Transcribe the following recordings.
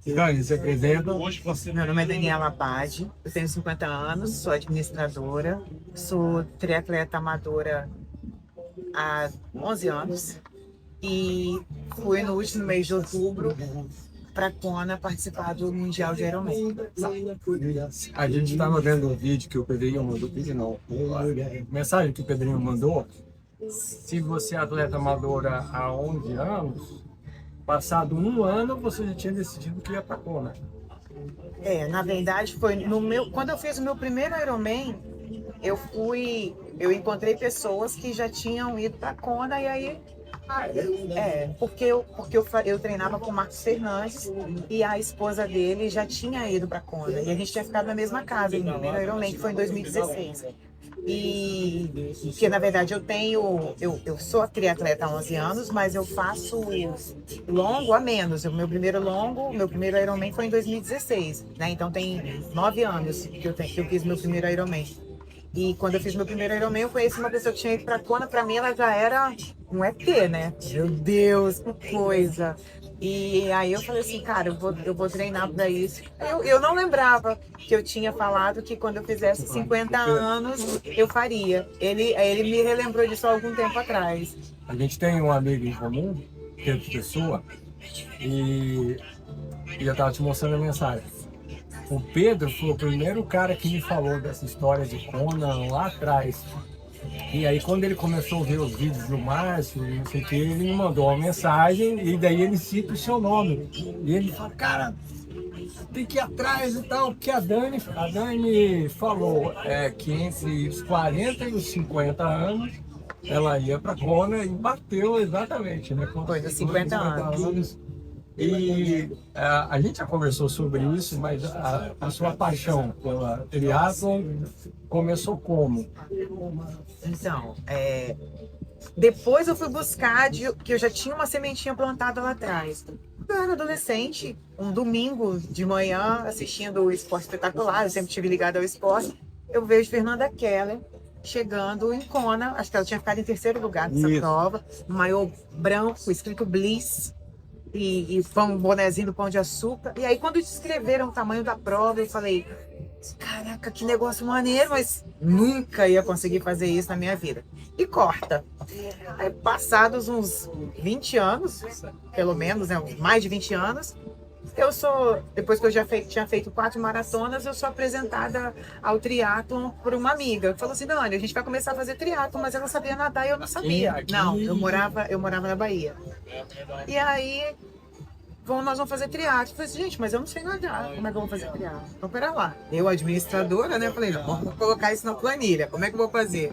Dani, se apresenta. Meu nome é Daniela Abad, eu tenho 50 anos, sou administradora, sou triatleta amadora há 11 anos e fui no último mês de outubro para Kona participar do Mundial de Ironman. A gente estava vendo um vídeo que o Pedrinho mandou, vídeo não, mensagem que o Pedrinho mandou. Se você é atleta amadora há 11 anos, passado um ano você já tinha decidido que ia para Kona. Na verdade foi quando eu fiz o meu primeiro Ironman, eu encontrei pessoas que já tinham ido para Kona e aí porque eu treinava com o Marcos Fernandes e a esposa dele já tinha ido para Kona e a gente tinha ficado na mesma casa no primeiro Ironman, que foi em 2016. E que na verdade eu sou triatleta há 11 anos, mas eu faço longo a menos. O meu primeiro Ironman foi em 2016, né? Então tem 9 anos que eu fiz meu primeiro Ironman. E quando eu fiz meu primeiro Ironman, eu conheci uma pessoa que tinha ido pra Kona. Pra mim, ela já era um ET, né? Meu Deus, que coisa! E aí eu falei assim, cara, eu vou treinar pra isso. Eu não lembrava que eu tinha falado que quando eu fizesse 50 anos, eu faria. Ele me relembrou disso há algum tempo atrás. A gente tem um amigo em comum, Pedro Pessoa, e eu tava te mostrando a mensagem. O Pedro foi o primeiro cara que me falou dessa história de Kona lá atrás. E aí quando ele começou a ver os vídeos do Márcio, não sei o que, ele me mandou uma mensagem e daí ele cita o seu nome. E ele fala, cara, tem que ir atrás e tal, porque a Dani falou que entre os 40 e os 50 anos ela ia para Kona e bateu exatamente, né? Foi nos 50 anos. E a gente já conversou sobre isso, mas a sua paixão pela triatlon começou como? Então, depois eu fui buscar, que eu já tinha uma sementinha plantada lá atrás. Eu era adolescente, um domingo de manhã, assistindo o Esporte Espetacular, eu sempre estive ligada ao esporte, eu vejo Fernanda Keller chegando em Kona, acho que ela tinha ficado em terceiro lugar nessa prova, um maiô branco, escrito Bliss, e um bonezinho do Pão de Açúcar. E aí quando descreveram o tamanho da prova, eu falei, caraca, que negócio maneiro, mas nunca ia conseguir fazer isso na minha vida. E corta. Aí, passados uns 20 anos, pelo menos, né, mais de 20 anos, depois que eu já tinha feito 4 maratonas, eu sou apresentada ao triatlon por uma amiga. Falou assim, Dani, a gente vai começar a fazer triatlon, mas ela sabia nadar e eu não sabia. Não, eu morava na Bahia. E aí, nós vamos fazer triatlon. Eu falei assim, gente, mas eu não sei nadar, como é que eu vou fazer triatlon? Então, pera lá. Eu, administradora, né, falei, não, vamos colocar isso na planilha, como é que eu vou fazer?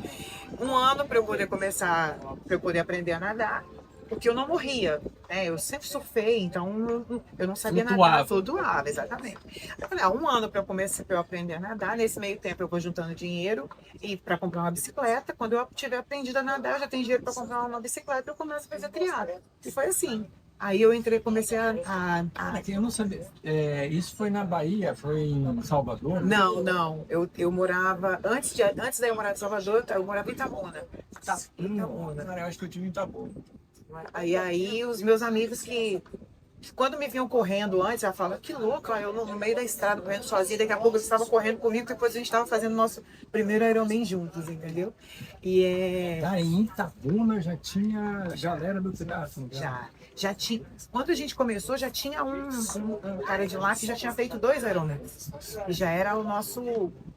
Um ano para eu poder começar, para eu poder aprender a nadar. Porque eu não morria, né? Eu sempre surfei, então eu não sabia nadar, flutuava, exatamente. Eu falei, um ano para eu aprender a nadar, nesse meio tempo eu vou juntando dinheiro e para comprar uma bicicleta. Quando eu tiver aprendido a nadar, eu já tenho dinheiro para comprar uma bicicleta, eu começo a fazer triatlo. E foi assim. Aí eu comecei Eu não sabia. Isso foi na Bahia? Foi em Salvador? Não. Eu morava. Antes de eu morar em Salvador, eu morava em Itabuna. Itabuna. Cara, eu acho que eu tive em Itabuna. Aí os meus amigos que quando me vinham correndo antes, ela falava, que louco, eu no meio da estrada correndo sozinha, daqui a pouco eles estavam correndo comigo, depois a gente estava fazendo nosso primeiro Ironman juntos, entendeu? Daí em Itabuna já tinha galera do triatlo? Já tinha. Quando a gente começou, já tinha um cara de lá que já tinha feito 2 Ironmans. E já era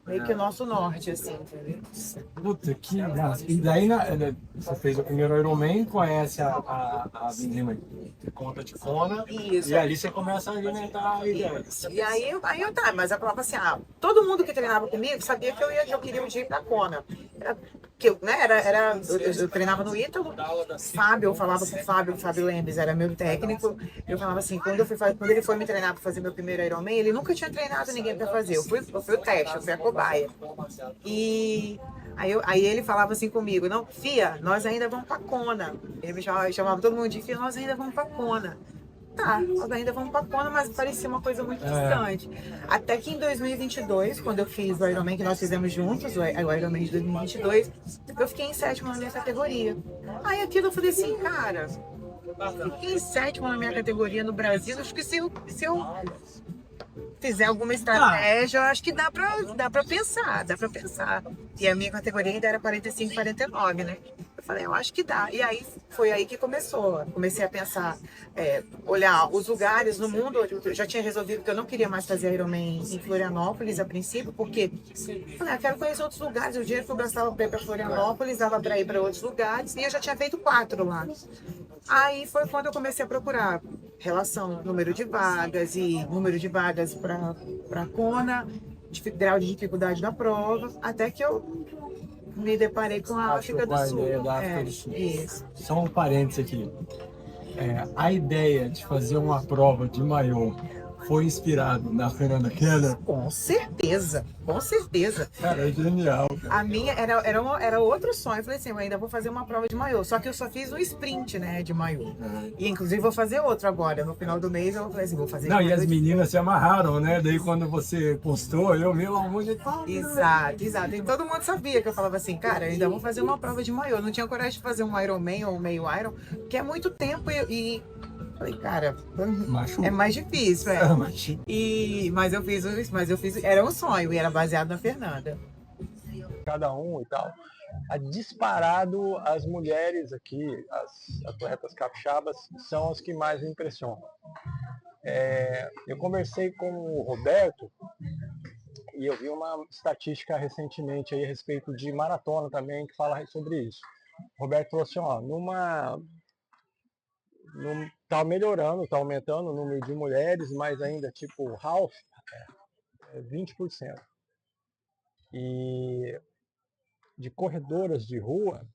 meio que o nosso norte, assim, entendeu? Puta, que massa. E daí você fez o primeiro Ironman, conhece a menina que conta de Kona. Isso. E ali você começa a alimentar a ideia. E aí mas ela falava assim, todo mundo que treinava comigo sabia que eu queria um dia ir pra Kona. Eu treinava no Ítalo, eu falava com o Fábio Lembes, era meu técnico. Eu falava assim, quando ele foi me treinar para fazer meu primeiro Ironman, ele nunca tinha treinado ninguém para fazer. Eu fui o teste, eu fui a cobaia. E aí ele falava assim comigo, não, Fia, nós ainda vamos pra Kona. Ele me chamava todo mundo de Fia, nós ainda vamos pra Kona. Tá, nós ainda vamos pra Kona, mas parecia uma coisa muito distante. Até que em 2022, quando eu fiz o Ironman que nós fizemos juntos, o Ironman de 2022, eu fiquei em 7º na minha categoria. Aí aquilo eu falei assim, cara, Fiquei em sétimo na minha categoria no Brasil. Acho que se eu fizer alguma estratégia, eu acho que dá pra pensar, dá pra pensar. E a minha categoria ainda era 45, 49, né? Eu falei, eu acho que dá. E aí foi aí que começou. Comecei a pensar, olhar os lugares no mundo. Eu já tinha resolvido que eu não queria mais fazer Ironman em Florianópolis a princípio, porque eu falei, quero conhecer outros lugares. O dinheiro que eu gastava para ir para Florianópolis dava para ir para outros lugares. E eu já tinha feito 4 lá. Aí foi quando eu comecei a procurar relação, número de vagas e número de vagas para Kona, grau de dificuldade da prova, até que eu me deparei com a África do Sul. Da África do Sul. Isso. Só um parênteses aqui. A ideia de fazer uma prova de maiô foi inspirado na Fernanda Keller? Com certeza, com certeza. Cara, é genial. Cara. A minha era outro sonho. Eu falei assim, eu ainda vou fazer uma prova de maiô. Só que eu só fiz um sprint, né, de maiô. E inclusive vou fazer outro agora. No final do mês eu falei assim, vou fazer. Não, e as meninas se amarraram, né? Daí quando você postou, eu vi lá um monte de... Exato, exato. E todo mundo sabia que eu falava assim, cara, eu ainda vou fazer uma prova de maiô. Eu não tinha coragem de fazer um Ironman ou um meio Iron, que é muito tempo e falei, cara, é mais difícil, mas eu fiz, era um sonho e era baseado na Fernanda. Cada um e tal. Disparado, as mulheres aqui, as atletas capixabas, são as que mais me impressionam. Eu conversei com o Roberto e eu vi uma estatística recentemente aí a respeito de maratona também que fala sobre isso. O Roberto falou assim, tá melhorando, tá aumentando o número de mulheres, mas ainda tipo half, 20%. E de corredoras de rua,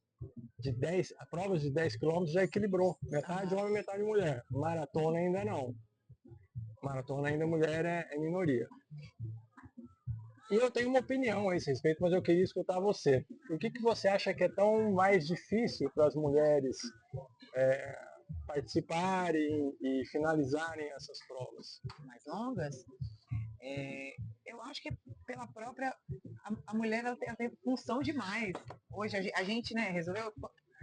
a provas de 10 quilômetros já equilibrou. Metade homem, metade mulher. Maratona ainda não. Maratona ainda mulher é minoria. E eu tenho uma opinião a esse respeito, mas eu queria escutar você. Por que você acha que é tão mais difícil para as mulheres participarem e finalizarem essas provas? Mais longas? Eu acho que pela própria... A mulher ela tem função demais. Hoje a gente, né, resolveu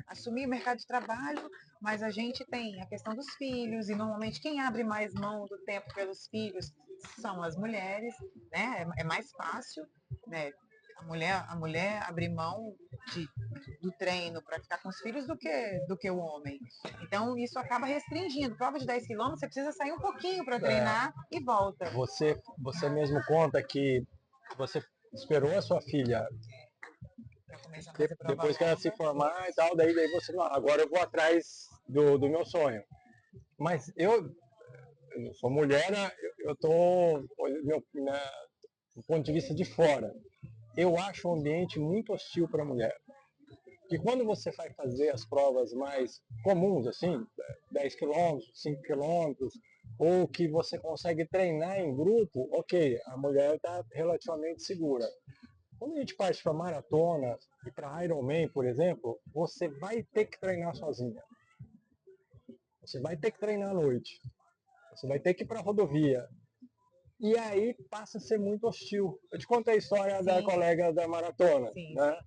assumir o mercado de trabalho, mas a gente tem a questão dos filhos, e normalmente quem abre mais mão do tempo pelos filhos são as mulheres, né? É mais fácil, né? A mulher abrir mão do treino para ficar com os filhos do que o homem. Então, isso acaba restringindo. Prova de 10 quilômetros, você precisa sair um pouquinho para treinar e volta. Você mesmo conta que você esperou a sua filha depois que ela se formar e tal, daí você não, agora eu vou atrás do meu sonho. Mas eu sou mulher, eu tô do ponto de vista de fora. Eu acho o ambiente muito hostil para a mulher. Que quando você vai fazer as provas mais comuns, assim, 10 quilômetros, 5 quilômetros, ou que você consegue treinar em grupo, ok, a mulher está relativamente segura. Quando a gente parte para maratona e para Ironman, por exemplo, você vai ter que treinar sozinha. Você vai ter que treinar à noite. Você vai ter que ir para a rodovia. E aí passa a ser muito hostil. Eu te contei a história da colega da maratona, né?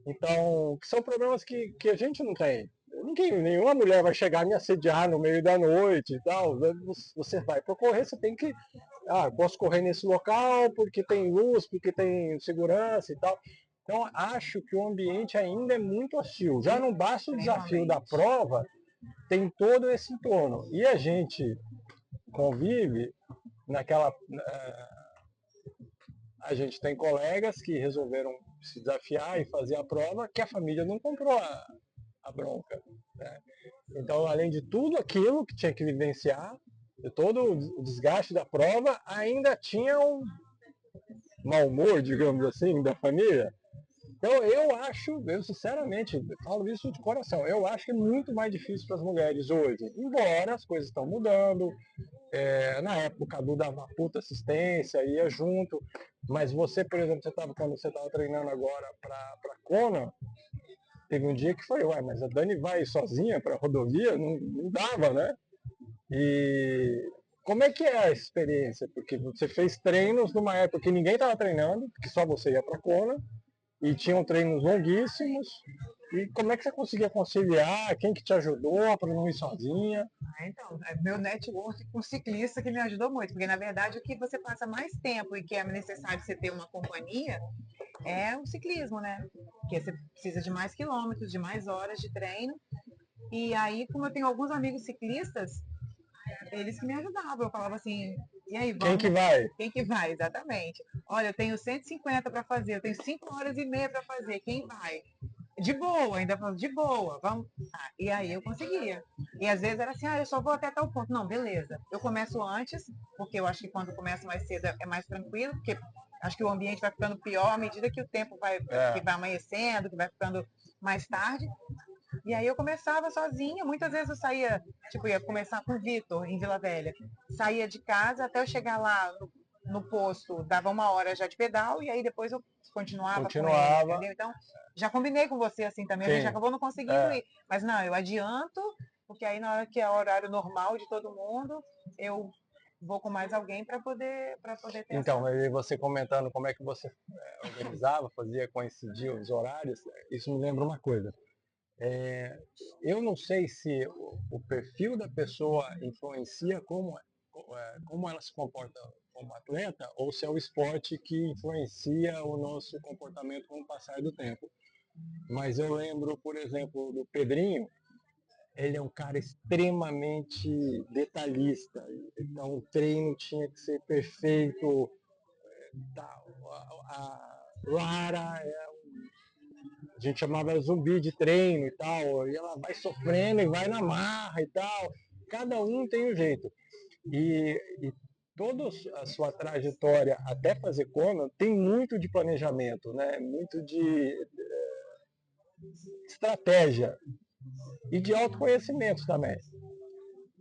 Então, são problemas que a gente não tem. Nenhuma mulher vai chegar e me assediar no meio da noite e tal. Você vai para correr, você tem que... posso correr nesse local porque tem luz, porque tem segurança e tal. Então, acho que o ambiente ainda é muito hostil. Já não basta o desafio da prova, tem todo esse entorno. E a gente convive naquela... A gente tem colegas que resolveram se desafiar e fazer a prova que a família não comprou a bronca. Né? Então, além de tudo aquilo que tinha que vivenciar, de todo o desgaste da prova, ainda tinha um mau humor, digamos assim, da família. Então, eu sinceramente, falo isso de coração, eu acho que é muito mais difícil para as mulheres hoje. Embora as coisas estão mudando, na época o Cadu dava uma puta assistência, ia junto, mas você, por exemplo, quando você estava treinando agora para Kona, teve um dia que foi, mas a Dani vai sozinha para a rodovia? Não dava, né? E como é que é a experiência? Porque você fez treinos numa época que ninguém estava treinando, que só você ia para Kona, e tinham treinos longuíssimos, E como é que você conseguia conciliar? Quem que te ajudou para não ir sozinha? Então, é meu network com ciclista que me ajudou muito, porque na verdade o que você passa mais tempo e que é necessário você ter uma companhia é o ciclismo, né? Porque você precisa de mais quilômetros, de mais horas de treino. E aí, como eu tenho alguns amigos ciclistas, eles que me ajudavam. Eu falava assim, e aí, Quem vamos? que vai? Quem que vai? Exatamente. Olha, eu tenho 150 para fazer, eu tenho 5 horas e meia para fazer, quem vai? De boa, ainda falando, de boa, vamos. Ah, e aí eu conseguia. E às vezes era assim, eu só vou até tal ponto. Não, beleza. Eu começo antes, porque eu acho que quando começa mais cedo é mais tranquilo, porque acho que o ambiente vai ficando pior à medida que o tempo que vai amanhecendo, que vai ficando mais tarde. E aí eu começava sozinha, muitas vezes eu saía, tipo, ia começar com o Vitor, em Vila Velha. Saía de casa até eu chegar lá no posto, dava 1 hora já de pedal, e aí depois eu continuava com ele, entendeu? Então, já combinei com você assim também, a gente acabou não conseguindo ir. Mas não, eu adianto, porque aí na hora que é o horário normal de todo mundo, eu vou com mais alguém para poder ter Então, aí você comentando como é que você organizava, fazia coincidir os horários, isso me lembra uma coisa. Eu não sei se o perfil da pessoa influencia como ela se comporta como atleta ou se é o esporte que influencia o nosso comportamento com o passar do tempo. Mas eu lembro, por exemplo, do Pedrinho, ele é um cara extremamente detalhista. Então o treino tinha que ser perfeito. A Lara a gente chamava zumbi de treino e tal, e ela vai sofrendo e vai na marra e tal. Cada um tem um jeito. E toda a sua trajetória até fazer Kona tem muito de planejamento, né? Muito de estratégia e de autoconhecimento também.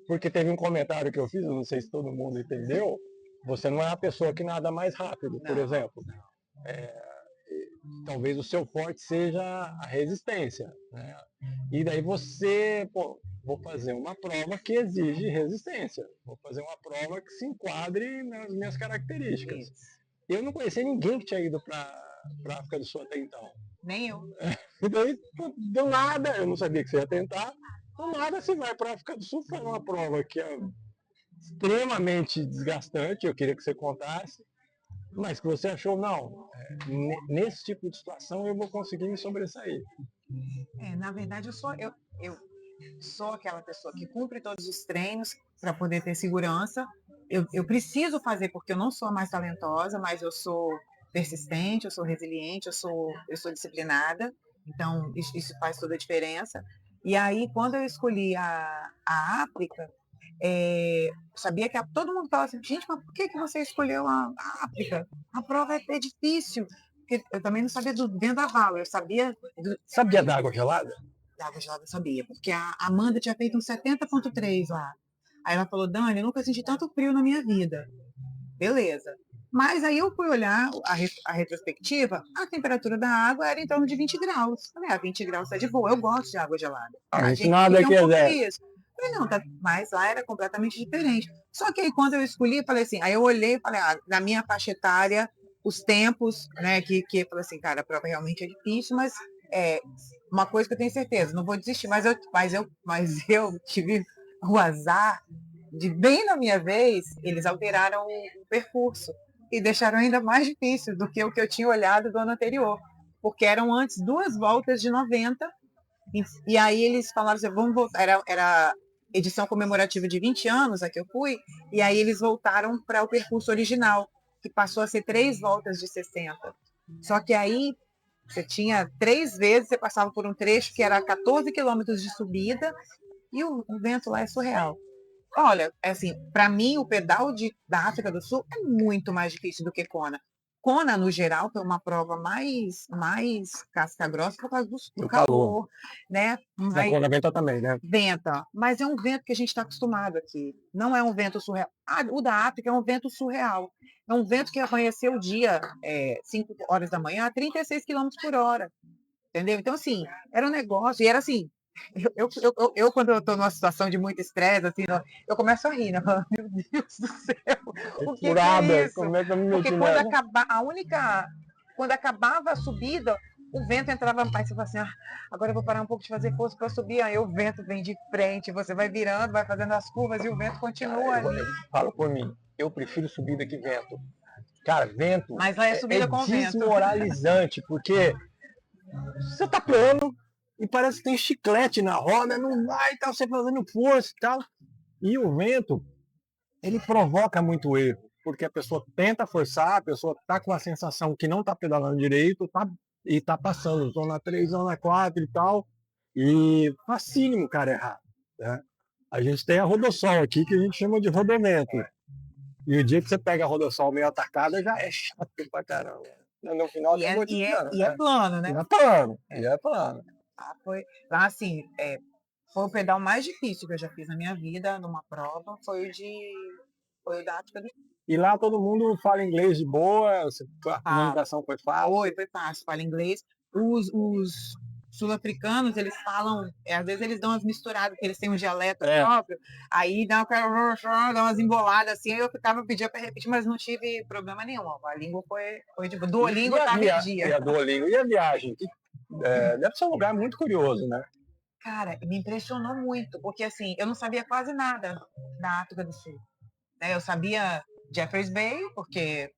Porque teve um comentário que eu fiz, eu não sei se todo mundo entendeu, você não é a pessoa que nada mais rápido, por exemplo. Talvez o seu forte seja a resistência, né? E daí você, vou fazer uma prova que exige resistência, vou fazer uma prova que se enquadre nas minhas características. Eu não conhecia ninguém que tinha ido para a África do Sul até então. Nem eu. E daí, do nada, eu não sabia que você ia tentar, do nada você vai para a África do Sul fazer uma prova que é extremamente desgastante, eu queria que você contasse, mas que você achou, não, nesse tipo de situação eu vou conseguir me sobressair. Na verdade, eu sou aquela pessoa que cumpre todos os treinos para poder ter segurança. Eu preciso fazer porque eu não sou a mais talentosa, mas eu sou persistente, eu sou resiliente, eu sou disciplinada. Então, isso faz toda a diferença. E aí, quando eu escolhi a África, sabia que todo mundo falava assim, gente, mas por que você escolheu a África? A prova é difícil. Porque eu também não sabia do vendaval, eu sabia... Sabia da água gelada? Da água gelada eu sabia, porque a Amanda tinha feito um 70,3 lá. Aí ela falou, Dani, eu nunca senti tanto frio na minha vida. Beleza. Mas aí eu fui olhar a retrospectiva, a temperatura da água era em torno de 20 graus. Falei, 20 graus tá de boa, eu gosto de água gelada. A gente nada que é isso. Falei, não, mas lá era completamente diferente. Só que aí quando eu escolhi, falei assim, aí eu olhei e falei, na minha faixa etária, os tempos, né, que eu falei assim, cara, a prova realmente é difícil, mas uma coisa que eu tenho certeza, não vou desistir, mas eu tive o azar de, bem na minha vez, eles alteraram o percurso e deixaram ainda mais difícil do que o que eu tinha olhado do ano anterior, porque eram antes 2 voltas de 90, e aí eles falaram assim, vamos voltar, era edição comemorativa de 20 anos, a que eu fui, e aí eles voltaram para o percurso original, que passou a ser 3 voltas de 60. Só que aí você tinha 3 vezes, você passava por um trecho que era 14 quilômetros de subida, e o vento lá é surreal. Olha, assim, para mim, o pedal da África do Sul é muito mais difícil do que Kona. Kona, no geral, foi uma prova mais casca grossa por causa do calor, né? Na Kona venta também, né? Venta, mas é um vento que a gente está acostumado aqui. Não é um vento surreal. O da África é um vento surreal. É um vento que amanheceu o dia 5 horas da manhã a 36 quilômetros por hora. Entendeu? Então, assim, era um negócio, e era assim, quando eu estou numa situação de muito estresse, assim, eu começo a rir, né? Meu Deus do céu, o que é isso? Como é que eu me Porque meti quando nela? quando acabava a subida, o vento entrava, aí você fala assim, agora eu vou parar um pouco de fazer força para subir, aí o vento vem de frente, você vai virando, vai fazendo as curvas e o vento continua ali. Eu falo por mim, eu prefiro subida que vento. Cara, vento Mas lá é subida com vento. desmoralizante, porque você tá plano e parece que tem chiclete na roda, não vai e tal, você fazendo força e tal. E o vento, ele provoca muito erro, porque a pessoa tenta forçar, a pessoa tá com a sensação que não tá pedalando direito, e tá passando zona 3, zona 4 e tal, e facílimo o cara errar, né? A gente tem a rodossol aqui, que a gente chama de rodomento. E o dia que você pega a rodossol meio atacada, já é chato pra caramba. No final, E é plano, né? E é plano, e é plano. Lá, assim, foi o pedal mais difícil que eu já fiz na minha vida, numa prova, foi o da África do Sul. E lá todo mundo fala inglês de boa, a comunicação foi fácil. Foi fácil, fala inglês. Os sul-africanos, eles falam, às vezes eles dão umas misturadas, porque eles têm um dialeto próprio, aí dá umas emboladas assim, aí eu pedia para repetir, mas não tive problema nenhum. A língua foi de boa. Duolingo tá em dia. E a Duolingo, e a viagem? Deve ser um lugar muito curioso, né? Cara, me impressionou muito, porque assim, eu não sabia quase nada da África do Sul. Né? Eu sabia Jeffreys Bay, porque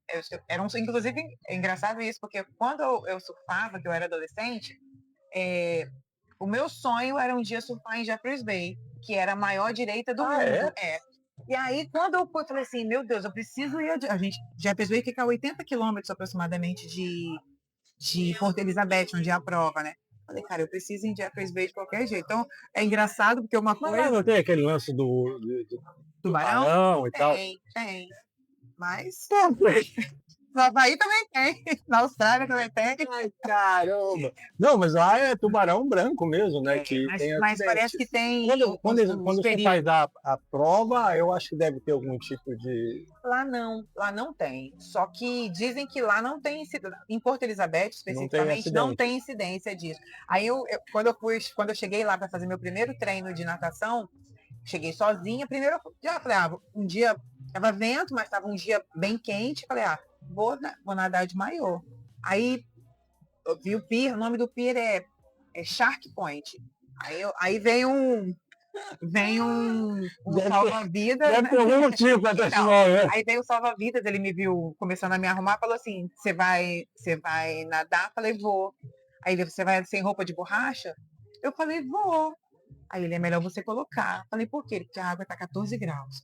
inclusive é engraçado isso, porque quando eu surfava, que eu era adolescente, o meu sonho era um dia surfar em Jeffreys Bay, que era a maior direita do mundo. E aí, quando eu falei assim, meu Deus, eu preciso ir. Jeffreys Bay fica a 80 quilômetros aproximadamente de Porto Elizabeth, onde é a prova, né? Falei, cara, eu preciso ir em Jeffreys Bay de qualquer jeito. Então, é engraçado, porque uma coisa. Mas não tem aquele lance do tubarão e tal? Tem. Mas. No Havaí também tem. Na Austrália também tem. Ai, caramba! Não, mas lá é tubarão branco mesmo, né? Mas parece que tem. Quando você faz a prova, eu acho que deve ter algum tipo de. Lá não tem. Só que dizem que lá não tem em Porto Elizabeth, especificamente, não tem incidência disso. Aí quando eu cheguei lá para fazer meu primeiro treino de natação, cheguei sozinha. Primeiro eu já falei, um dia tava vento, mas tava um dia bem quente. Falei, vou nadar de maiô. Aí eu vi o pier, o nome do pier é Shark Point. Aí vem um salva-vidas. Deve ter algum motivo para ter esse nome, né? Aí veio o salva-vidas, ele me viu começando a me arrumar, falou assim, você vai nadar? Falei, vou. Aí ele, você vai sem roupa de borracha? Eu falei, vou. Aí ele, é melhor você colocar. Falei, por quê? Porque a água tá 14 graus.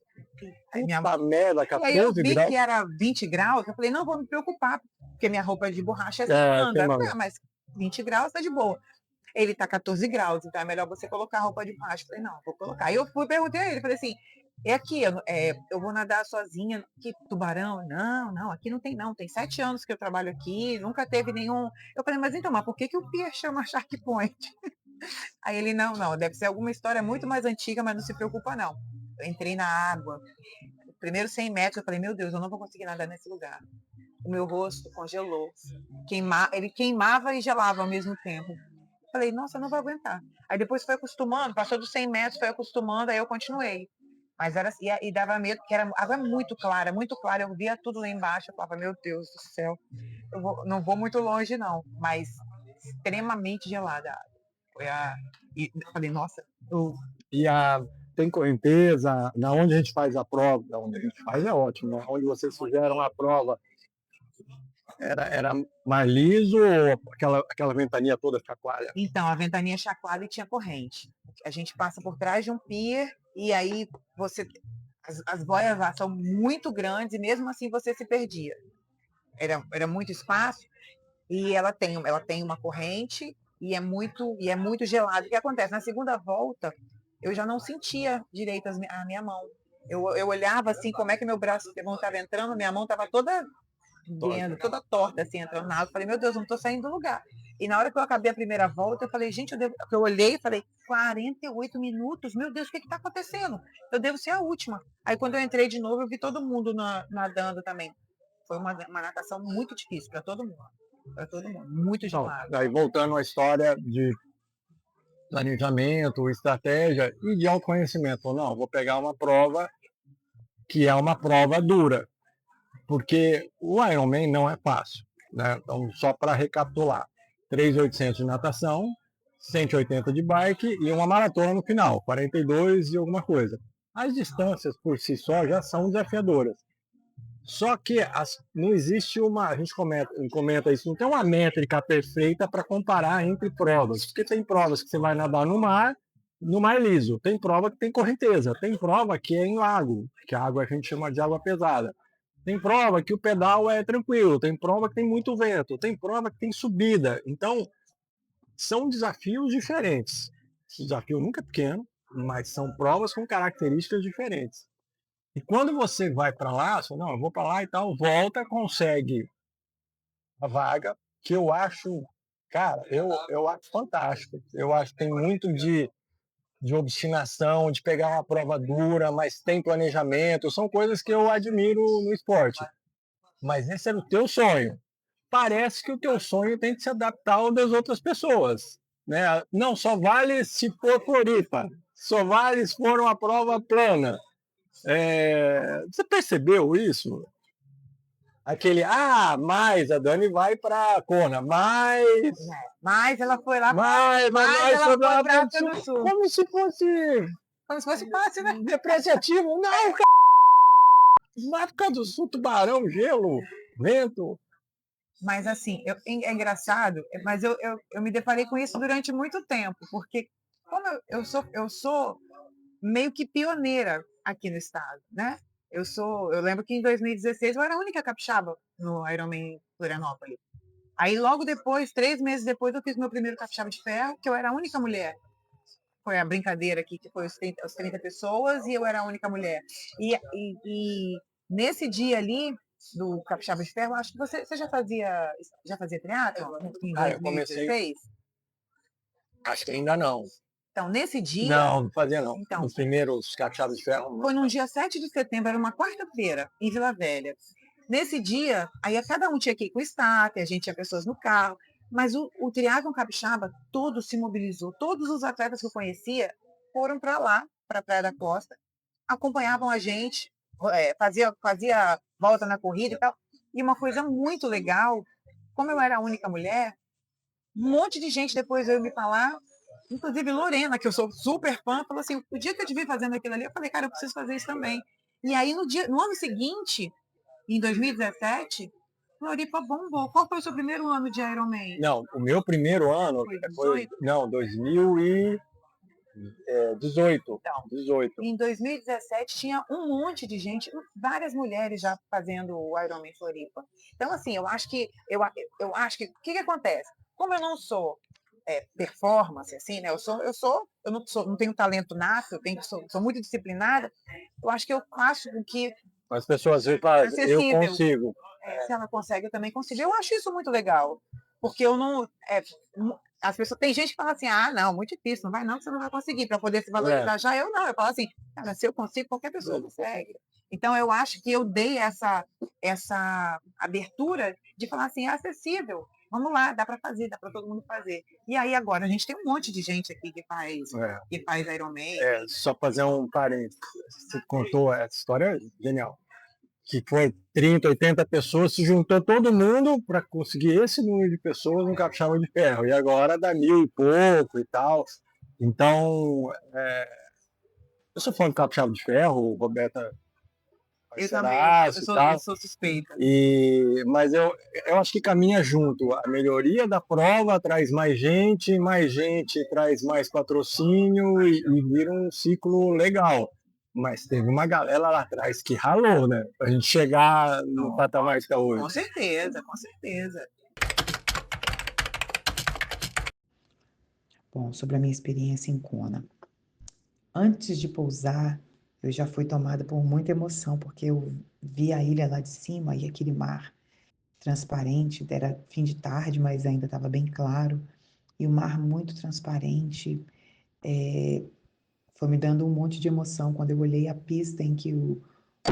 Aí merda, 14 graus? Aí eu vi que era 20 graus, eu falei, não, vou me preocupar, porque minha roupa de borracha anda, mas 20 graus tá de boa. Ele tá 14 graus, então é melhor você colocar a roupa de borracha. Eu falei, não, vou colocar. Aí eu perguntei a ele, falei assim, aqui, eu vou nadar sozinha, que tubarão? Não, aqui não tem não, tem 7 anos que eu trabalho aqui, nunca teve nenhum. Eu falei, mas então, por que o pier chama Shark Point? Aí ele, não, deve ser alguma história muito mais antiga, mas não se preocupa não. Eu entrei na água, primeiro 100 metros, eu falei, meu Deus, eu não vou conseguir nadar nesse lugar. O meu rosto congelou, ele queimava e gelava ao mesmo tempo. Eu falei, nossa, eu não vou aguentar. Aí depois foi acostumando, passou dos 100 metros, foi acostumando, aí eu continuei. Mas era assim, e dava medo, porque a água é muito clara, eu via tudo lá embaixo, eu falava, meu Deus do céu, não vou muito longe não, mas extremamente gelada a água. E eu falei, nossa. Tem correnteza, na onde a gente faz a prova, da onde a gente faz é ótimo, né? Onde vocês fizeram a prova, era mais liso ou aquela ventania toda chacoalha? Então, a ventania chacoalha e tinha corrente. A gente passa por trás de um pier e aí as boias lá são muito grandes e mesmo assim você se perdia. Era muito espaço e ela tem uma corrente e é muito gelado. O que acontece? Na segunda volta, eu já não sentia direito a minha mão. Eu olhava assim, como é que meu braço estava entrando, minha mão estava toda toda torta, assim, entrando na água. Falei, meu Deus, não estou saindo do lugar. E na hora que eu acabei a primeira volta, eu falei, gente, eu olhei e falei, 48 minutos? Meu Deus, o que está acontecendo? Eu devo ser a última. Aí quando eu entrei de novo, eu vi todo mundo nadando também. Foi uma natação muito difícil para todo mundo. Muito gelado. Aí voltando à história de planejamento, estratégia e de autoconhecimento. Não, vou pegar uma prova que é uma prova dura, porque o Ironman não é fácil, né? Então, só para recapitular, 3.800 de natação, 180 de bike e uma maratona no final, 42 e alguma coisa. As distâncias por si só já são desafiadoras. Só que não existe a gente comenta isso, não tem uma métrica perfeita para comparar entre provas. Porque tem provas que você vai nadar no mar liso, tem prova que tem correnteza, tem prova que é em lago, que a água a gente chama de água pesada. Tem prova que o pedal é tranquilo, tem prova que tem muito vento, tem prova que tem subida. Então, são desafios diferentes. Esse desafio nunca é pequeno, mas são provas com características diferentes. E quando você vai para lá, você fala, não, eu vou para lá e tal, volta, consegue a vaga, que eu acho, cara, eu acho fantástico. Eu acho que tem muito de obstinação, de pegar uma prova dura, mas tem planejamento, são coisas que eu admiro no esporte. Mas esse era o teu sonho. Parece que o teu sonho tem que se adaptar ao das outras pessoas, né? Não, só vale se for Floripa, só vale se for uma prova plana. Você percebeu isso? Mas a Dani vai para Kona, Mas ela foi lá mas ela foi pra pra África do Sul. como se fosse Como se fosse fácil, né? depreciativo. Não, cara. Na África do Sul, tubarão, gelo, vento. Mas assim, é engraçado, mas eu me deparei com isso durante muito tempo, porque como eu sou meio que pioneira aqui no estado, né? Eu lembro que em 2016 eu era a única capixaba no Ironman Florianópolis. Aí logo depois, 3 meses depois, eu fiz meu primeiro capixaba de ferro, que eu era a única mulher. Foi a brincadeira aqui, que foi os 30 pessoas e eu era a única mulher. E nesse dia ali do capixaba de ferro, acho que você já fazia triatlon em Eu comecei. 2016? Acho que ainda não. Então, nesse dia. Não fazia não. Então, Os primeiros capixabas de ferro. foi num dia 7 de setembro, era uma quarta-feira, em Vila Velha. Nesse dia, aí cada um tinha que ir com o staff, a gente tinha pessoas no carro, mas o triatlon capixaba todo se mobilizou. Todos os atletas que eu conhecia foram para lá, para a Praia da Costa, acompanhavam a gente, fazia volta na corrida e tal. E uma coisa muito legal, como eu era a única mulher, um monte de gente depois veio me falar, inclusive Lorena, que eu sou super fã, falou assim, o dia que eu te vi fazendo aquilo ali, eu falei, cara, eu preciso fazer isso também. E aí, no ano seguinte, em 2017, Floripa bombou. Qual foi o seu primeiro ano de Ironman? Não, o meu primeiro ano foi 2018. Então, 18. Em 2017 tinha um monte de gente, várias mulheres já fazendo o Ironman Floripa. Então, assim, eu acho que o que acontece? Como eu não sou performance, assim, né? Eu não tenho talento nato, sou muito disciplinada. Eu acho que eu faço com que As pessoas veem, eu acessível. consigo. Se ela consegue, eu também consigo. Eu acho isso muito legal, porque eu não. As pessoas, tem gente que fala assim, não, muito difícil, não vai não, que você não vai conseguir, para poder se valorizar. Já eu não, eu falo assim, cara, se eu consigo, qualquer pessoa consegue. Então, eu acho que eu dei essa abertura de falar assim, é acessível, vamos lá, dá para fazer, dá para todo mundo fazer. E aí, agora, a gente tem um monte de gente aqui que faz Ironman. Só fazer um parênteses, você contou essa história genial, que foi 30, 80 pessoas, se juntou todo mundo para conseguir esse número de pessoas no capixaba de ferro, e agora dá 1.000 e pouco e tal. Então, eu sou fã do capixaba de ferro, Roberta. Eu também, eu sou suspeita. Mas eu acho que caminha junto. A melhoria da prova traz mais gente traz mais patrocínio e vira um ciclo legal. Mas teve uma galera lá atrás que ralou, né? Pra gente chegar no patamar que está hoje. Com certeza, com certeza. Bom, sobre a minha experiência em Kona. Antes de pousar, eu já fui tomada por muita emoção, porque eu vi a ilha lá de cima e aquele mar transparente, era fim de tarde, mas ainda estava bem claro, e o mar muito transparente, foi me dando um monte de emoção. Quando eu olhei a pista em que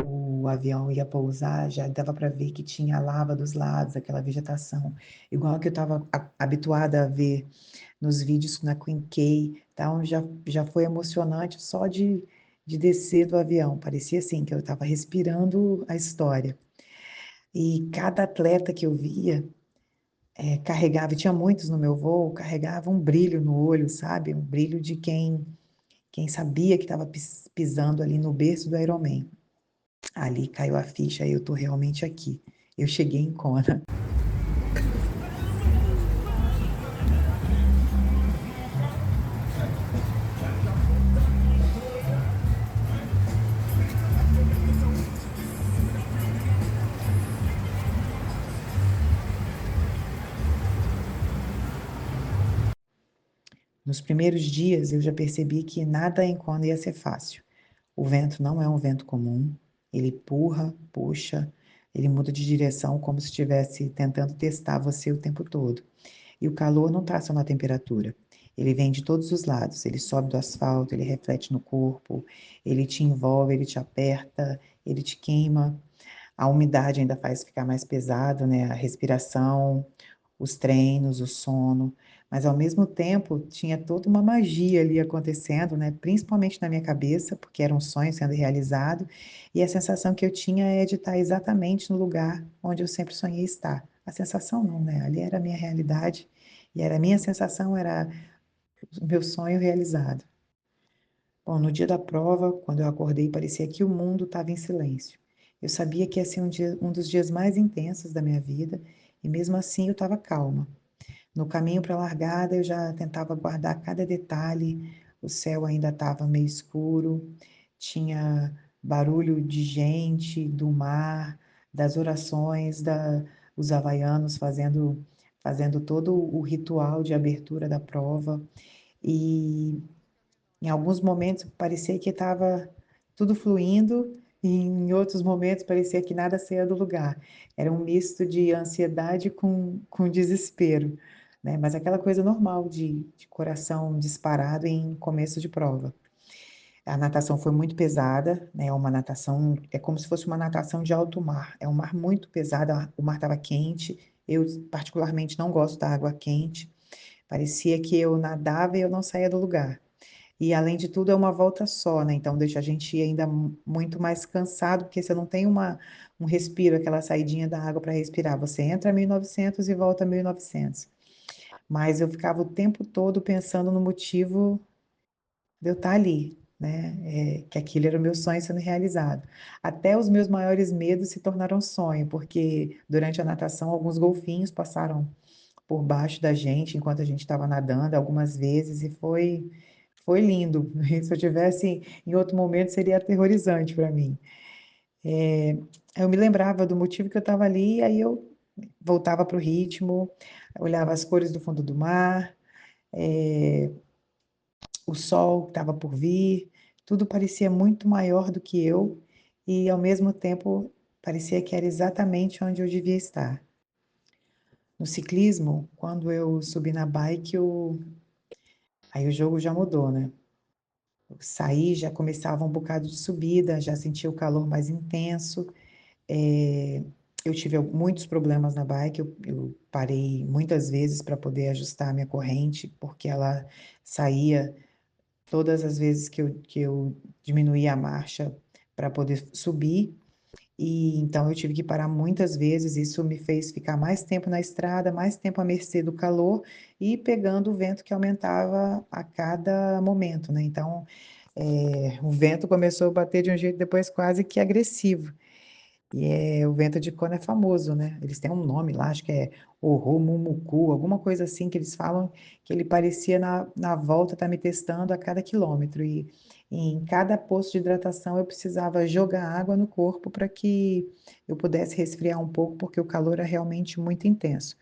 o avião ia pousar, já dava para ver que tinha lava dos lados, aquela vegetação, igual que eu estava habituada a ver nos vídeos na Queen K, então já foi emocionante só de descer do avião, parecia assim, que eu estava respirando a história. E cada atleta que eu via carregava, e tinha muitos no meu voo, carregava um brilho no olho, sabe? Um brilho de quem sabia que estava pisando ali no berço do Ironman. Ali caiu a ficha, eu tô realmente aqui. Eu cheguei em Kona. Nos primeiros dias eu já percebi que nada em Kona ia ser fácil. O vento não é um vento comum, ele empurra, puxa, ele muda de direção como se estivesse tentando testar você o tempo todo. E o calor não está só na temperatura. Ele vem de todos os lados. Ele sobe do asfalto, ele reflete no corpo, ele te envolve, ele te aperta, ele te queima. A umidade ainda faz ficar mais pesado, né? A respiração, os treinos, o sono. Mas ao mesmo tempo tinha toda uma magia ali acontecendo, né? Principalmente na minha cabeça, porque era um sonho sendo realizado. E a sensação que eu tinha é de estar exatamente no lugar onde eu sempre sonhei estar. A sensação não, né? Ali era a minha realidade. E era a minha sensação, era o meu sonho realizado. Bom, no dia da prova, quando eu acordei, parecia que o mundo estava em silêncio. Eu sabia que ia ser um dos dias mais intensos da minha vida, e mesmo assim eu estava calma. No caminho para a largada, eu já tentava guardar cada detalhe, o céu ainda estava meio escuro, tinha barulho de gente, do mar, das orações, os havaianos fazendo todo o ritual de abertura da prova. E em alguns momentos parecia que estava tudo fluindo, e em outros momentos parecia que nada saía do lugar. Era um misto de ansiedade com desespero, né? Mas aquela coisa normal de coração disparado em começo de prova. A natação foi muito pesada, né? Uma natação, é como se fosse uma natação de alto mar. É um mar muito pesado, o mar estava quente. Eu particularmente não gosto da água quente. Parecia que eu nadava e eu não saía do lugar. E além de tudo é uma volta só, né? Então deixa a gente ainda muito mais cansado, porque você não tem um respiro, aquela saidinha da água para respirar. Você entra a 1900 e volta a 1900. Mas eu ficava o tempo todo pensando no motivo de eu estar ali, né? Que aquilo era o meu sonho sendo realizado. Até os meus maiores medos se tornaram sonho, porque durante a natação alguns golfinhos passaram por baixo da gente enquanto a gente estava nadando algumas vezes e foi lindo. Se eu tivesse em outro momento seria aterrorizante para mim. Eu me lembrava do motivo que eu estava ali, aí eu voltava para o ritmo, olhava as cores do fundo do mar, o sol que estava por vir, tudo parecia muito maior do que eu e ao mesmo tempo parecia que era exatamente onde eu devia estar. No ciclismo, quando eu subi na bike, aí o jogo já mudou, né? Eu saí, já começava um bocado de subida, já sentia o calor mais intenso. É, eu tive muitos problemas na bike, eu parei muitas vezes para poder ajustar a minha corrente, porque ela saía todas as vezes que eu diminuía a marcha para poder subir. E então eu tive que parar muitas vezes, isso me fez ficar mais tempo na estrada, mais tempo à mercê do calor e pegando o vento que aumentava a cada momento, né? Então, o vento começou a bater de um jeito depois quase que agressivo. E o vento de Kona é famoso, né? Eles têm um nome lá, acho que é Oromumuku, alguma coisa assim que eles falam, que ele parecia na volta estar me testando a cada quilômetro. E em cada posto de hidratação eu precisava jogar água no corpo para que eu pudesse resfriar um pouco, porque o calor era realmente muito intenso.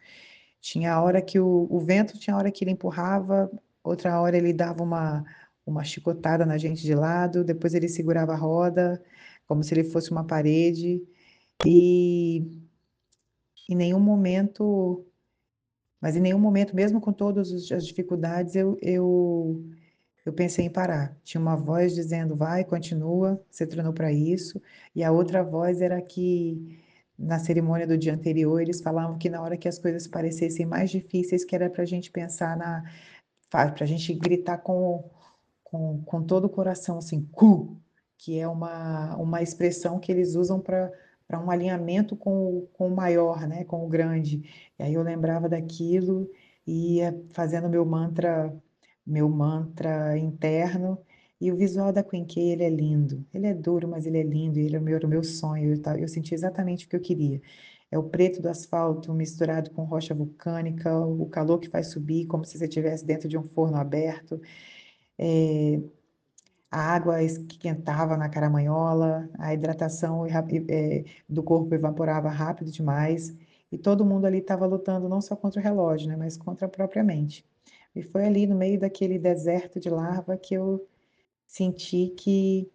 Tinha a hora que o vento, tinha a hora que ele empurrava, outra hora ele dava uma chicotada na gente de lado, depois ele segurava a roda, como se ele fosse uma parede. E em nenhum momento, mas em nenhum momento, mesmo com todas as dificuldades, eu pensei em parar. Tinha uma voz dizendo, vai, continua, você treinou para isso. E a outra voz era que na cerimônia do dia anterior, eles falavam que na hora que as coisas parecessem mais difíceis, que era para a gente pensar para a gente gritar com todo o coração, assim, cu, que é uma expressão que eles usam para para um alinhamento com o maior, né, com o grande. E aí eu lembrava daquilo e ia fazendo meu mantra interno. E o visual da Queen K, ele é lindo. Ele é duro, mas ele é lindo. E ele era o meu sonho. Eu senti exatamente o que eu queria. É o preto do asfalto misturado com rocha vulcânica, o calor que faz subir, como se você estivesse dentro de um forno aberto. A água esquentava na caramanhola, a hidratação do corpo evaporava rápido demais, e todo mundo ali estava lutando não só contra o relógio, né, mas contra a própria mente. E foi ali no meio daquele deserto de lava que eu senti que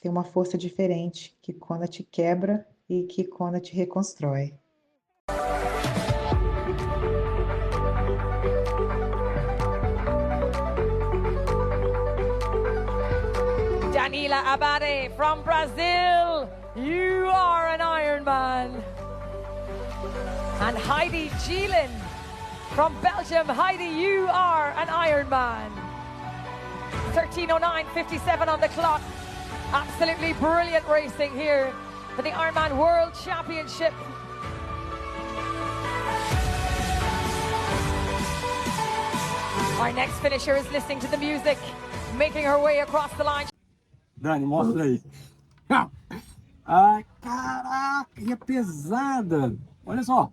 tem uma força diferente, que quando te quebra e que quando te reconstrói. Danila Abade from Brazil, you are an Ironman. And Heidi Gielen from Belgium, Heidi, you are an Ironman. 13:09:57 on the clock. Absolutely brilliant racing here for the Ironman World Championship. Our next finisher is listening to the music, making her way across the line. Dani, mostra aí. Ai, caraca, que pesada. Olha só.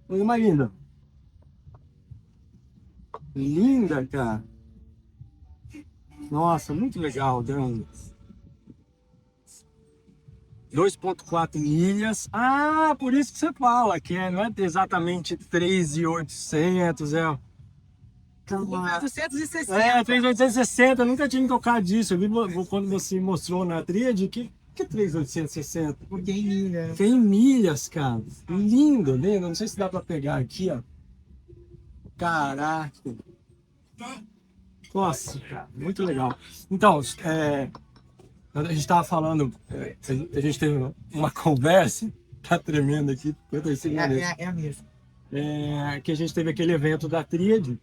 Coisa mais linda. Linda, cara. Nossa, muito legal, Dani. 2,4 milhas. Ah, por isso que você fala que não é exatamente 3.800, é... 860. 3.860, eu nunca tinha tocado disso. Eu vi quando você mostrou na tríade que 3.860. Porque em milha. Que é em milhas, cara. Lindo, lindo. Não sei se dá pra pegar aqui, ó. Caraca. Nossa, cara, muito legal. Então, a gente tava falando, a gente teve uma conversa, tá tremendo aqui, 55 minutos. É a mesma. Que a gente teve aquele evento da tríade.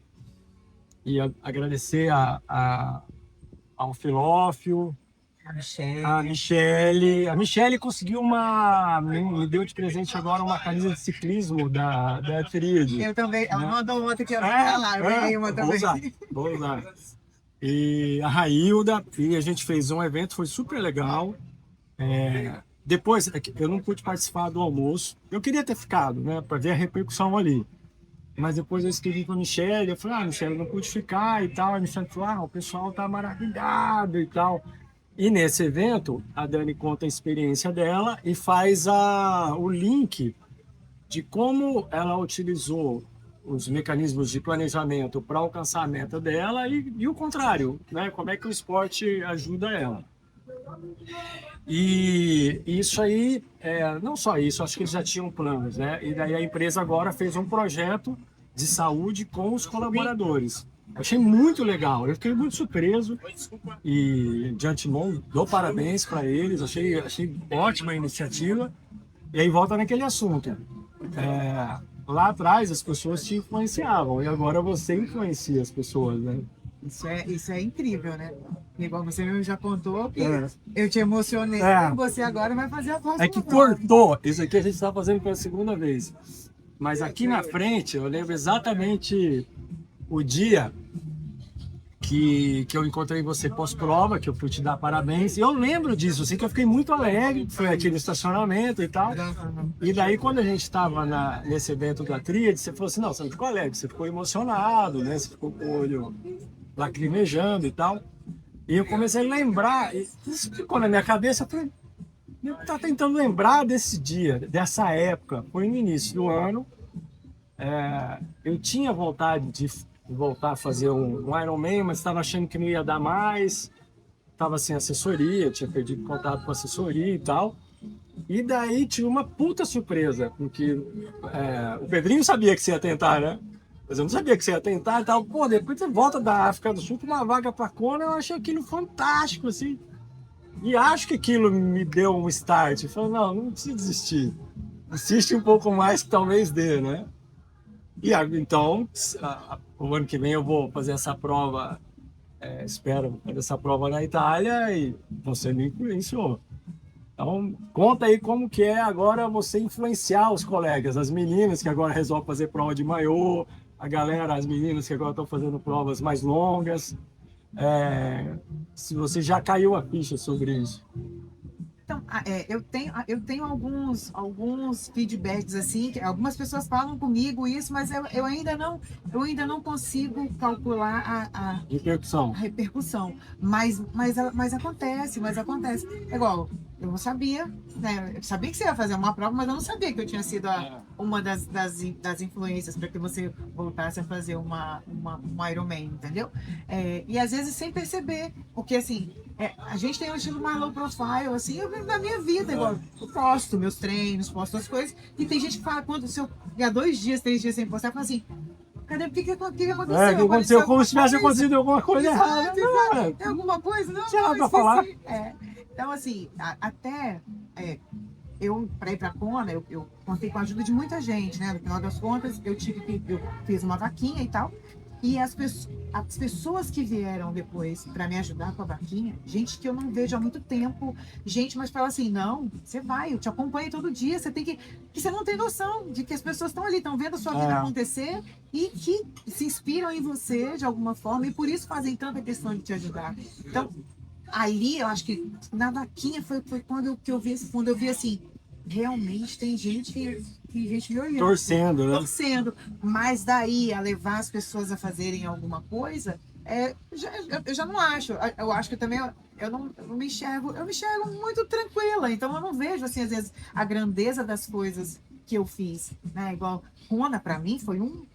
E agradecer ao Filófio, a Michele. A Michele conseguiu me deu de presente agora uma camisa de ciclismo da tríade. Eu também. Ela mandou outra que eu uma também. Vou usar. E a Railda, e a gente fez um evento, foi super legal. Depois, eu não pude participar do almoço. Eu queria ter ficado, né, para ver a repercussão ali. Mas depois eu escrevi para a Michele, eu falei, Michele, não pude ficar e tal. A Michele falou, o pessoal tá maravilhado e tal. E nesse evento, a Dani conta a experiência dela e faz o link de como ela utilizou os mecanismos de planejamento para alcançar a meta dela e o contrário, né? Como é que o esporte ajuda ela. E isso aí, não só isso, acho que eles já tinham planos, né? E daí a empresa agora fez um projeto de saúde com os colaboradores. Eu achei muito legal, eu fiquei muito surpreso e de antemão dou parabéns para eles, achei ótima a iniciativa. E aí volta naquele assunto. Lá atrás as pessoas te influenciavam e agora você influencia as pessoas, né? Isso é incrível, né? Igual você mesmo já contou que eu te emocionei, você agora vai fazer a próxima. É que cortou, isso aqui a gente está fazendo pela segunda vez. Mas aqui na frente eu lembro exatamente o dia que eu encontrei você pós-prova, que eu fui te dar parabéns. E eu lembro disso, assim, que eu fiquei muito alegre, foi aqui no estacionamento e tal. E daí, quando a gente estava nesse evento da tríade, você falou assim, não, você não ficou alegre, você ficou emocionado, né? Você ficou com o olho lacrimejando e tal. E eu comecei a lembrar, e isso ficou na minha cabeça, eu falei, eu estava tentando lembrar desse dia, dessa época. Foi no início do ano, eu tinha vontade de voltar a fazer um Ironman, mas estava achando que não ia dar mais, estava sem assessoria, tinha perdido contato com a assessoria e tal. E daí tinha uma puta surpresa, porque o Pedrinho sabia que você ia tentar, né? Mas eu não sabia que você ia tentar e tal. Pô, depois você volta da África do Sul com uma vaga para Kona, eu achei aquilo fantástico, assim. E acho que aquilo me deu um start. Eu falei, não precisa desistir. Insiste um pouco mais que talvez dê, né? E então, o ano que vem eu vou fazer essa prova, espero fazer essa prova na Itália e você me influenciou. Então, conta aí como que é agora você influenciar os colegas, as meninas que agora resolvem fazer prova de maiô, a galera, as meninas que agora estão fazendo provas mais longas. Se você já caiu a ficha sobre isso. Então, eu tenho alguns feedbacks assim, que algumas pessoas falam comigo isso, mas eu ainda não consigo calcular a repercussão. Mas acontece. É igual, eu não sabia, né? Eu sabia que você ia fazer uma prova, mas eu não sabia que eu tinha sido uma das influências para que você voltasse a fazer um Ironman, entendeu? E às vezes sem perceber, porque assim, a gente tem um estilo mais low profile, assim, eu vivo na minha vida, igual, eu posto meus treinos, posto as coisas, e tem gente que fala, se eu ficar 2 dias, 3 dias sem postar, fala assim, cadê? O que aconteceu? O que aconteceu? Como se tivesse acontecido alguma coisa errada. Tem alguma coisa? Não, tinha nada pra falar. Então, assim, eu, para ir para a Kona, eu contei com a ajuda de muita gente, né? No final das contas, eu fiz uma vaquinha e tal. E as pessoas que vieram depois para me ajudar com a vaquinha, gente que eu não vejo há muito tempo, mas fala assim, não, você vai, eu te acompanho todo dia, você tem que você não tem noção de que as pessoas estão ali, estão vendo a sua vida acontecer e que se inspiram em você de alguma forma e por isso fazem tanta questão de te ajudar. Então, ali, eu acho que na vaquinha foi quando eu vi assim, realmente tem gente me olhando. Torcendo, né? Torcendo. Mas daí, a levar as pessoas a fazerem alguma coisa, eu já não acho. Eu acho que também eu não me enxergo. Eu me enxergo muito tranquila. Então, eu não vejo, assim, às vezes, a grandeza das coisas que eu fiz. Né? Igual, Kona, para mim, foi o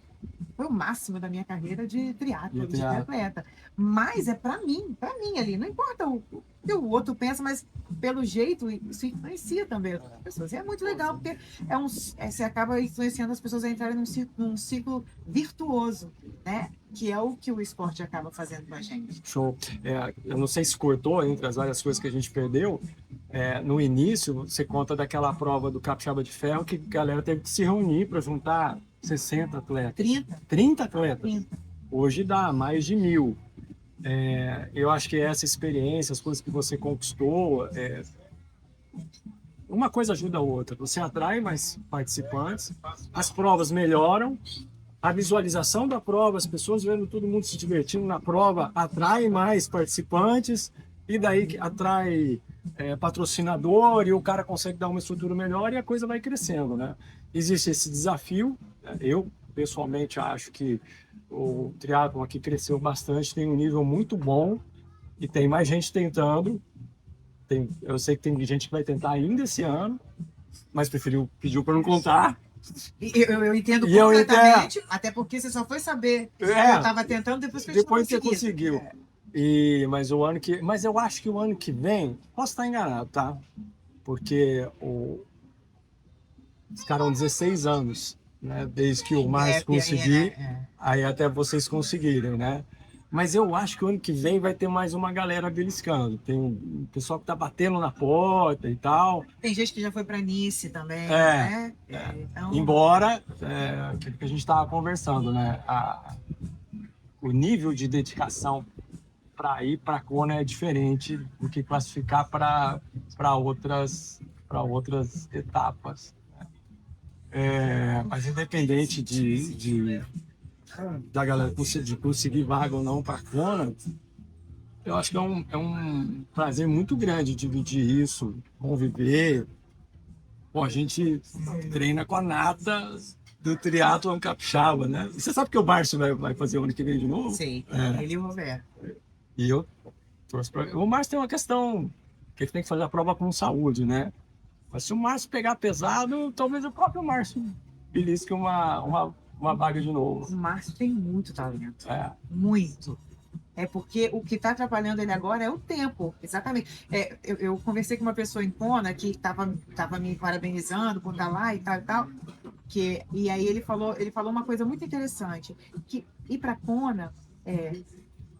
máximo da minha carreira de triatlo, de atleta. Mas é para mim ali. Não importa o que o outro pensa, mas pelo jeito isso influencia também as pessoas. E é muito legal, porque você acaba influenciando as pessoas a entrarem num ciclo virtuoso, né? Que é o que o esporte acaba fazendo com a gente. Show. Eu não sei se cortou entre as várias coisas que a gente perdeu. No início, você conta daquela prova do Capixaba de Ferro que a galera teve que se reunir para juntar 60 atletas. 30 atletas? 30. Hoje dá mais de 1.000. Eu acho que essa experiência, as coisas que você conquistou, uma coisa ajuda a outra. Você atrai mais participantes, as provas melhoram, a visualização da prova, as pessoas vendo todo mundo se divertindo na prova, atrai mais participantes e daí atrai patrocinador e o cara consegue dar uma estrutura melhor e a coisa vai crescendo, né? Existe esse desafio. Eu, pessoalmente, acho que o triatlon aqui cresceu bastante, tem um nível muito bom e tem mais gente tentando. Eu sei que tem gente que vai tentar ainda esse ano, mas pediu para não contar. Eu entendo completamente, até porque você só foi saber que eu estava tentando depois que você conseguiu. Mas eu acho que o ano que vem, posso estar enganado, tá? Porque ficaram 16 anos, né? Desde que o Márcio conseguir, aí até vocês conseguirem, né? Mas eu acho que o ano que vem vai ter mais uma galera beliscando. Tem um pessoal que tá batendo na porta e tal. Tem gente que já foi para Nice também, né? Então... Embora, aquilo que a gente estava conversando, né? O nível de dedicação para ir para a Kona é diferente do que classificar para outras etapas. Mas independente da galera de conseguir vaga ou não para a Kona, eu acho que é um prazer muito grande dividir isso, conviver. Pô, a gente treina com a nata do triatlon capixaba, né? Você sabe que o Márcio vai fazer o ano que vem de novo? Sim, ele e o Roberto. E eu trouxe para... O Márcio tem uma questão que ele tem que fazer a prova com saúde, né? Mas se o Márcio pegar pesado, talvez o próprio Márcio belisque uma vaga de novo. O Márcio tem muito talento. Muito. Porque o que está atrapalhando ele agora é o tempo, exatamente. Eu conversei com uma pessoa em Kona que estava me parabenizando por estar lá e tal. E aí ele falou uma coisa muito interessante, que ir para Kona,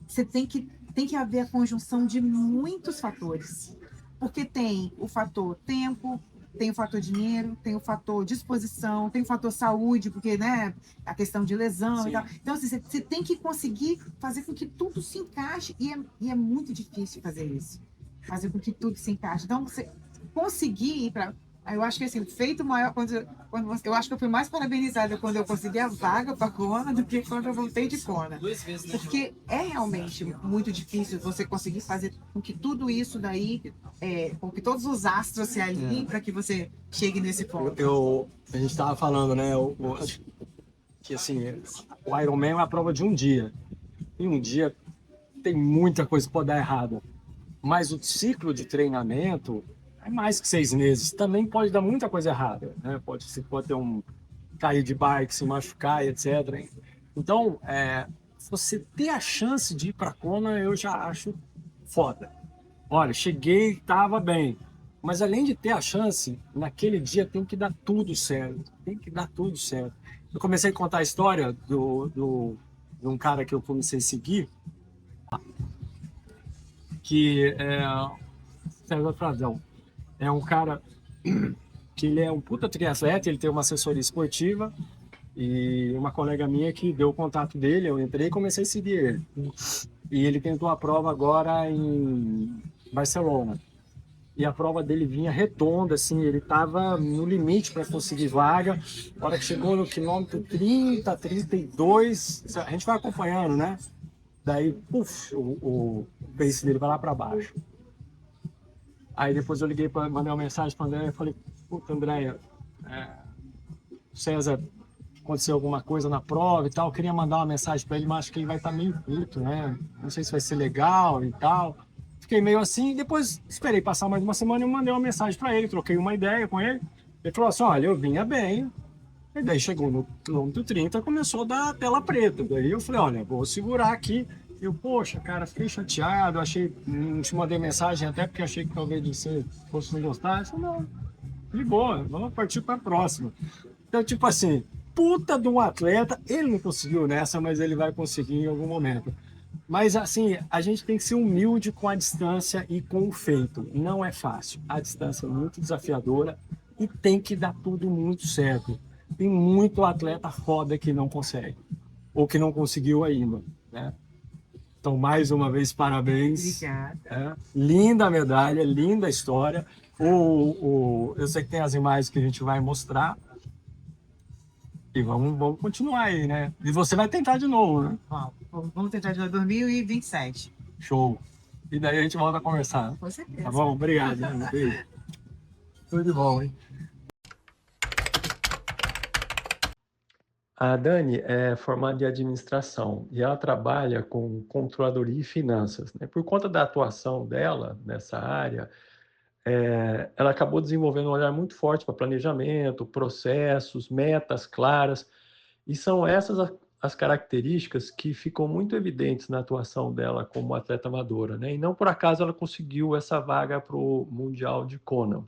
você tem que haver a conjunção de muitos fatores. Porque tem o fator tempo, tem o fator dinheiro, tem o fator disposição, tem o fator saúde, porque, né, a questão de lesão. Sim. E tal. Então, assim, você tem que conseguir fazer com que tudo se encaixe, e é muito difícil fazer isso. Fazer com que tudo se encaixe. Então, consegui ir para... Eu acho que assim, feito maior, eu acho que eu fui mais parabenizada quando eu consegui a vaga para Kona do que quando eu voltei de Kona. Porque é realmente muito difícil você conseguir fazer com que tudo isso daí, com que todos os astros se alinhem para que você chegue nesse ponto. A gente estava falando, né? Acho que assim, o Ironman é uma prova de um dia. E um dia tem muita coisa que pode dar errado. Mas o ciclo de treinamento é mais que 6 meses. Também pode dar muita coisa errada, né? Você pode ter cair de bike, se machucar, etc. Então, você ter a chance de ir para Kona, eu já acho foda. Olha, cheguei, estava bem. Mas além de ter a chance, naquele dia tem que dar tudo certo. Tem que dar tudo certo. Eu comecei a contar a história de um cara que eu comecei a seguir, que é César Frazão. É um cara que ele é um puta triatleta, ele tem uma assessoria esportiva e uma colega minha que deu o contato dele, eu entrei e comecei a seguir ele. E ele tentou a prova agora em Barcelona. E a prova dele vinha redonda, assim, ele estava no limite para conseguir vaga. Na hora que chegou no quilômetro 30, 32, a gente vai acompanhando, né? Daí, puf, o pace dele vai lá para baixo. Aí depois eu liguei, mandei uma mensagem para o André e falei, puta, Andréia, César, aconteceu alguma coisa na prova e tal, eu queria mandar uma mensagem para ele, mas acho que ele vai estar meio puto, né? Não sei se vai ser legal e tal. Fiquei meio assim, depois esperei passar mais uma semana e eu mandei uma mensagem para ele, troquei uma ideia com ele. Ele falou assim, olha, eu vinha bem, e daí chegou no quilômetro 30, começou a dar tela preta. Daí eu falei, olha, vou segurar aqui. Eu, poxa, cara, fiquei chateado, não te mandei mensagem até porque achei que talvez você fosse não gostar. Eu falei, não, de boa, vamos partir para a próxima. Então, tipo assim, puta de um atleta, ele não conseguiu nessa, mas ele vai conseguir em algum momento. Mas assim, a gente tem que ser humilde com a distância e com o feito. Não é fácil. A distância é muito desafiadora e tem que dar tudo muito certo. Tem muito atleta foda que não consegue. Ou que não conseguiu ainda, né? Então, mais uma vez, parabéns. Obrigada. Linda medalha, linda história. Eu sei que tem as imagens que a gente vai mostrar. E vamos continuar aí, né? E você vai tentar de novo, né? Vamos tentar de 2027. Show. E daí a gente volta a conversar. Com certeza. Tá bom? Obrigado. Beijo. Tudo de bom, hein? A Dani é formada em administração e ela trabalha com controladoria e finanças, né? Por conta da atuação dela nessa área, ela acabou desenvolvendo um olhar muito forte para planejamento, processos, metas claras, e são essas as características que ficam muito evidentes na atuação dela como atleta amadora, né? E não por acaso ela conseguiu essa vaga para o Mundial de Kona.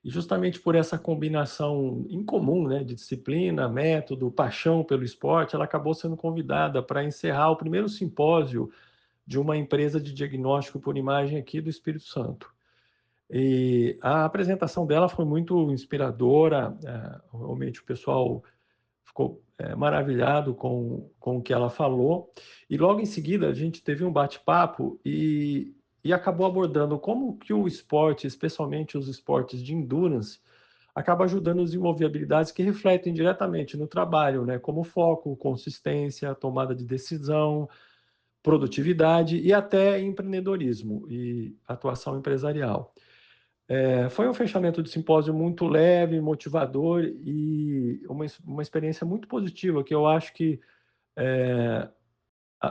E justamente por essa combinação incomum, né, de disciplina, método, paixão pelo esporte, ela acabou sendo convidada para encerrar o primeiro simpósio de uma empresa de diagnóstico por imagem aqui do Espírito Santo. E a apresentação dela foi muito inspiradora, realmente o pessoal ficou maravilhado com o que ela falou. E logo em seguida a gente teve um bate-papo e acabou abordando como que o esporte, especialmente os esportes de endurance, acaba ajudando a desenvolver habilidades que refletem diretamente no trabalho, né? Como foco, consistência, tomada de decisão, produtividade e até empreendedorismo e atuação empresarial. Foi um fechamento de simpósio muito leve, motivador e uma experiência muito positiva, que eu acho que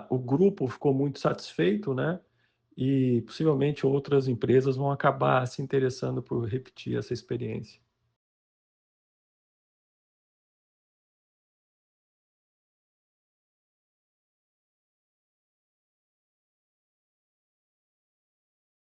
o grupo ficou muito satisfeito, né? E possivelmente outras empresas vão acabar se interessando por repetir essa experiência.